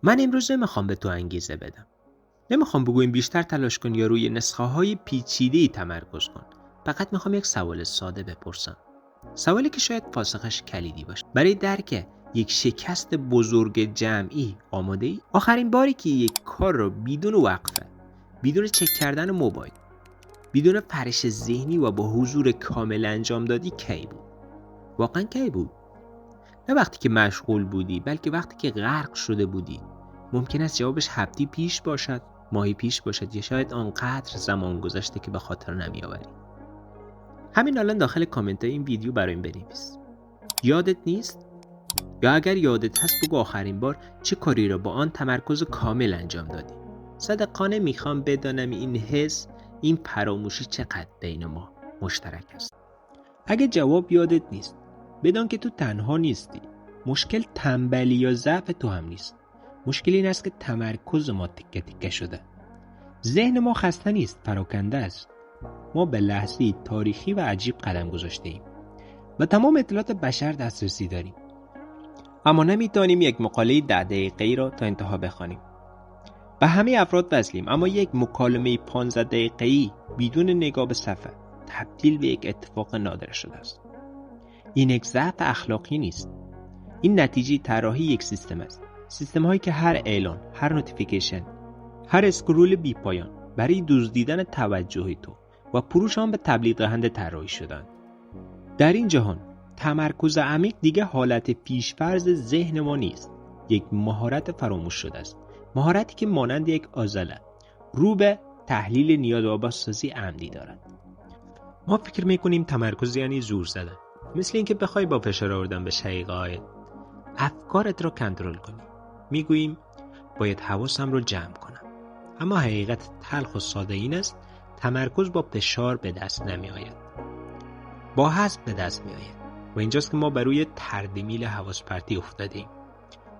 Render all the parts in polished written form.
من امروز نمیخوام به تو انگیزه بدم. نمیخوام بگویم بیشتر تلاش کن یا روی نسخه های پیچیده‌ای تمرکز کن. فقط میخوام یک سوال ساده بپرسم. سوالی که شاید پاسخش کلیدی باشه. برای درک یک شکست بزرگ جمعی آماده ای؟ آخرین باری که یک کار رو بدون وقفه، بدون چک کردن موبایل، بدون پرش ذهنی و با حضور کامل انجام دادی کی بود؟ واقعا کی بود؟ نه وقتی که مشغول بودی، بلکه وقتی که غرق شده بودی. ممکن است جوابش هفته پیش باشد، ماهی پیش باشد، یا شاید آنقدر زمان گذشته که به خاطر نمیآوری. همین الان داخل کامنت این ویدیو برایم بنویس. یادت نیست؟ یا اگر یادت هست بگو آخرین بار چه کاری را با آن تمرکز کامل انجام دادی. صادقانه میخوام بدانم این حس، این فراموشی چقدر بین ما مشترک است. اگه جواب یادت نیست، بدان که تو تنها نیستی. مشکل تنبلی یا ضعف تو هم نیست. مشکل این است که تمرکز ما تکه تکه شده. ذهن ما خسته نیست، پراکنده است. ما به لحظه‌ای تاریخی و عجیب قدم گذاشته ایم. و تمام اطلاعات بشر دسترسی داریم. اما نمیتونیم یک مقاله 10 دقیقه‌ای را تا انتها بخوانیم. به همه افراد وصلیم، اما یک مکالمه 15 دقیقه‌ای بدون نگاه به صفحه تبدیل به یک اتفاق نادر شده است. این یک ضعف اخلاقی نیست. این نتیجه طراحی یک سیستم است. سیستم هایی که هر اعلان، هر نوتیفیکیشن، هر اسکرول بی پایان برای دزدیدن توجه تو و پروش آن به تبلیغ دهنده طراحی شدند. در این جهان تمرکز عمیق دیگه حالت پیشفرض ذهن ما نیست. یک مهارت فراموش شده است. مهارتی که مانند یک عضله رو به تحلیل نیاز و بازسازی عمدی دارد. ما فکر میکنیم تمرکز یعنی زور زدن. مثل اینکه بخوای با فشار آوردن به شقیقه‌های افکارت را کنترل کنی. میگوییم باید حواسم رو جمع کنم. اما حقیقت تلخ و ساده این است: تمرکز با فشار به دست نمی آید. با حذف به دست می آید. و اینجاست که ما بر روی تردمیل حواس پرتی افتادیم.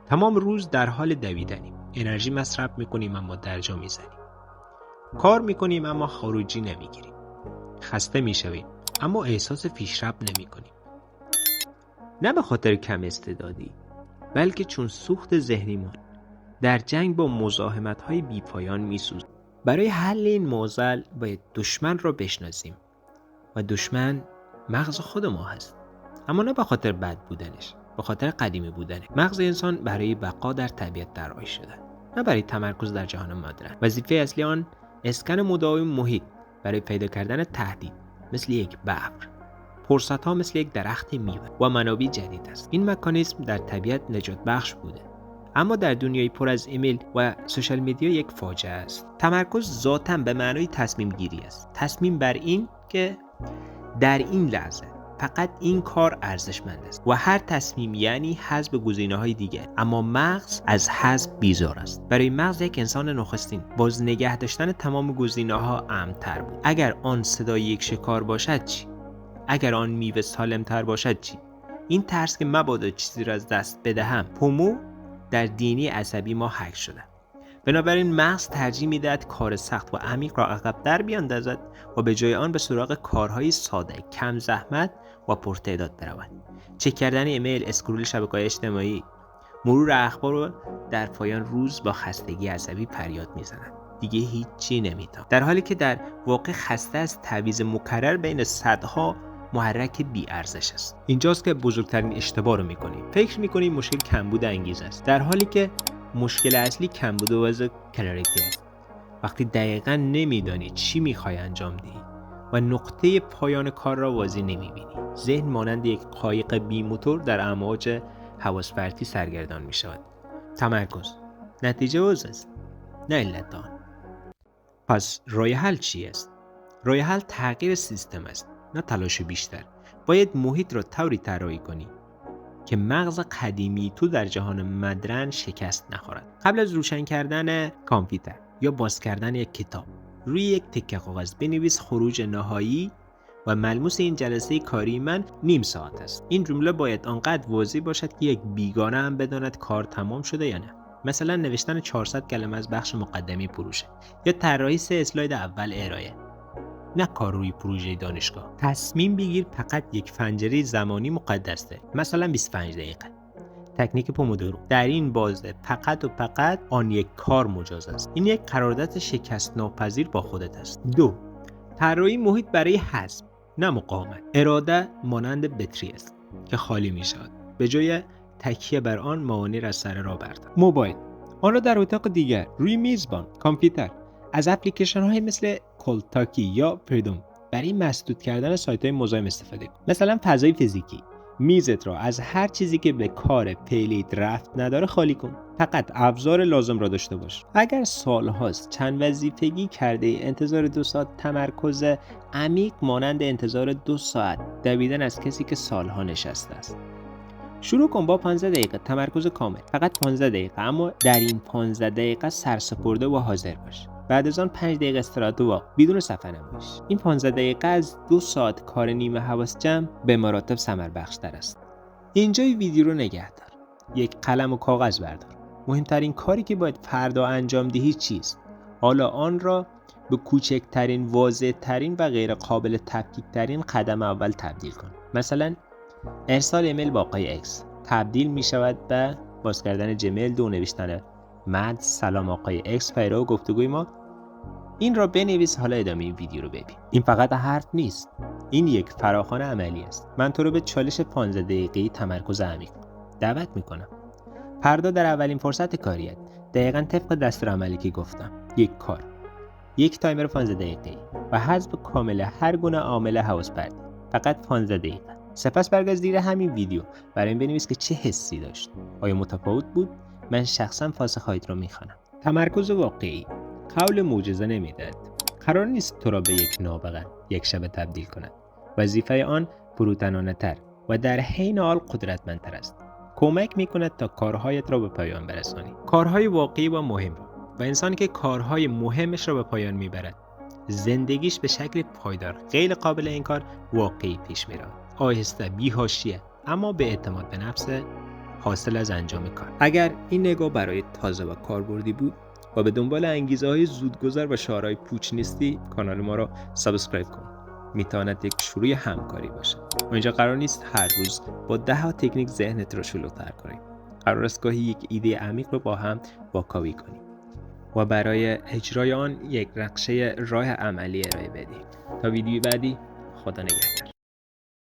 تمام روز در حال دویدنیم. انرژی مصرف میکنیم اما درجا میزنیم. کار میکنیم اما خروجی نمیگیریم. خسته میشویم اما احساس پیشرفت نمیکنیم. نه به خاطر کم استعدادی، بلکه چون سوخت ذهنیمان در جنگ با مزاحمت‌های بی‌پایان می‌سوزد. برای حل این معضل باید دشمن را بشناسیم و دشمن مغز خود ما هست. اما نه به خاطر بد بودنش، به خاطر قدیمی بودنش. مغز انسان برای بقا در طبیعت طراحی شده، نه برای تمرکز در جهان مدرن. وظیفه اصلی آن اسکن مداوم محیط برای پیدا کردن تهدید مثل یک ببر، فرصت‌ها مثل یک درخت میوه و منابع جدید است. این مکانیزم در طبیعت نجات بخش بوده، اما در دنیای پر از ایمیل و سوشال میدیا یک فاجعه است. تمرکز ذاتاً به معنای تصمیم گیری است. تصمیم بر این که در این لحظه فقط این کار ارزشمند است و هر تصمیم یعنی حذف گزینه‌های دیگر. اما مغز از حذف بیزار است. برای مغز یک انسان نخستین باز نگه داشتن تمام گزینه‌ها امن‌تر بود. اگر آن صدای یک شکار باشد چی؟ اگر آن میوه سالم‌تر باشد چی؟ این ترس که مبادا چیزی را از دست بدهم، پومو در دینی عصبی ما حک شده. بنابراین مغز ترجیح میدهد کار سخت و عمیق را عقب در بیاندازد و به جای آن به سراغ کارهای ساده، کم زحمت و پرتعداد برود. چک کردن ایمیل، اسکرول شبکه‌های اجتماعی، مرور اخبار و در پایان روز با خستگی عصبی فریاد میزنند. دیگه هیچی نمیتونم. در حالی که در واقع خسته از تعویض مکرر بین صدها محرک بی ارزش است. اینجاست که بزرگترین اشتباه رو میکنیم. فکر میکنیم مشکل کمبود انگیزه است، در حالی که مشکل اصلی کمبود وضع کلاریتی است. وقتی دقیقاً نمیدانی چی میخوای انجام دهی و نقطه پایان کار را واضح نمیبینی، ذهن مانند یک قایق بی موتور در امواج حواس پرتی سرگردان میشود. تمرکز نتیجه عضو است، نه علت آن. پس راه حل چی است؟ راه حل تغییر سیستم است، نه تلاش بیشتر. باید محیط را طوری طراحی کنی که مغز قدیمی تو در جهان مدرن شکست نخورد. قبل از روشن کردن کامپیوتر یا باز کردن یک کتاب، روی یک تکه کاغذ بنویس خروج نهایی و ملموس این جلسه کاری من نیم ساعت است. این جمله باید آنقدر واضح باشد که یک بیگانه هم بداند کار تمام شده یا نه. مثلا نوشتن 400 کلمه از بخش مقدمه پروژه یا طراحی 3 اسلاید اول ارائه، نه کار روی پروژه تصمیم بگیر فقط یک پنجره زمانی مقدس داری، مثلا 25 دقیقه. تکنیک پومودورو. در این بازه فقط و فقط آن یک کار مجاز است. این یک قرارداد شکست ناپذیر با خودت است. 2. طراحی محیط برای حذف نه مقاومت. اراده مانند بطری است که خالی می‌شود. به جای تکیه بر آن موانع را سر راه بردار. موبایل آن را در اتاق دیگر، روی میزبان، کامپیوتر. از اپلیکیشن‌های مثل کولتاکی یا فریدوم برای مسدود کردن سایت‌های مزاحم استفاده کن. مثلا فضای فیزیکی. میزت را از هر چیزی که به کار فعلیت رفت نداره خالی کن. فقط ابزار لازم را داشته باش. اگر سال‌هاست چند وظیفگی کرده انتظار 2 ساعت تمرکز عمیق مانند انتظار 2 ساعت دویدن از کسی که سالها نشسته است. شروع کن با 15 دقیقه تمرکز کامل. فقط 15 دقیقه، اما در این 15 دقیقه سرسپرده و حاضر باش. بعد از آن 5 دقیقه استراحت و واق بدون سفرنمایش. این 15 دقیقه از 2 ساعت کار نیمه حواس جمع به مراتب ثمر بخش‌تر است. اینجای ویدیو رو نگه دار. یک قلم و کاغذ بردار. مهمترین کاری که باید فردا انجام دهی چیست؟ حالا آن را به کوچکترین، واضح‌ترین و غیر قابل تفکیک‌ترین قدم اول تبدیل کن. مثلا ارسال ایمیل با آقای اکس تبدیل می شود به باز کردن جیمیل، 2 نوشتن مد سلام آقای اکس پیرو گفتگوی ما. این را بنویس، حالا ادامه این ویدیو رو ببین. این فقط حرف نیست، این یک فراخوان عملی است. من تو رو به چالش 15 دقیقه‌ای تمرکز عمیق دعوت میکنم. فردا در اولین فرصت کاریت دقیقاً طبق دستورالعملی که گفتم، یک کار، یک تایمر 15 دقیقه‌ای و حذف کامل هر گونه عامل حواس پرتی. فقط 15 دقیقه. سپس برگرد زیر همین ویدیو برای این بنویس که چه حسی داشت. آیا متفاوت بود؟ من شخصا فاسخ‌هایت را میخوانم. تمرکز واقعی قول معجزه نمیدهد. قرار نیست تو را به یک نابغه یک شبه تبدیل کند. وظیفه آن فروتنانه‌تر و در حین حال قدرتمندتر است. کمک میکند تا کارهایت را به پایان برسانی. کارهای واقعی و مهم را. و انسانی که کارهای مهمش را به پایان میبرد، زندگیش به شکل پایدار، غیر قابل انکار، واقعی پیش میرود. آهسته، بی‌حاشیه، اما به اعتماد به نفس حاصل از انجام کار. اگر این نگاه برای تازه و کاربردی بود و به دنبال انگیزه‌های زودگذر و شعارهای پوچ نیستی، کانال ما را سابسکرایب کن. میتواند یک شروع همکاری باشه. ما اینجا قرار نیست هر روز با 10 تکنیک ذهنت رو شلوغ‌تر کنیم. قرار است گاهی یک ایده عمیق رو با هم واکاوی کنیم و برای اجرای آن یک نقشه راه عملی ارائه بدیم. تا ویدیوی بعدی، خدا نگهدار.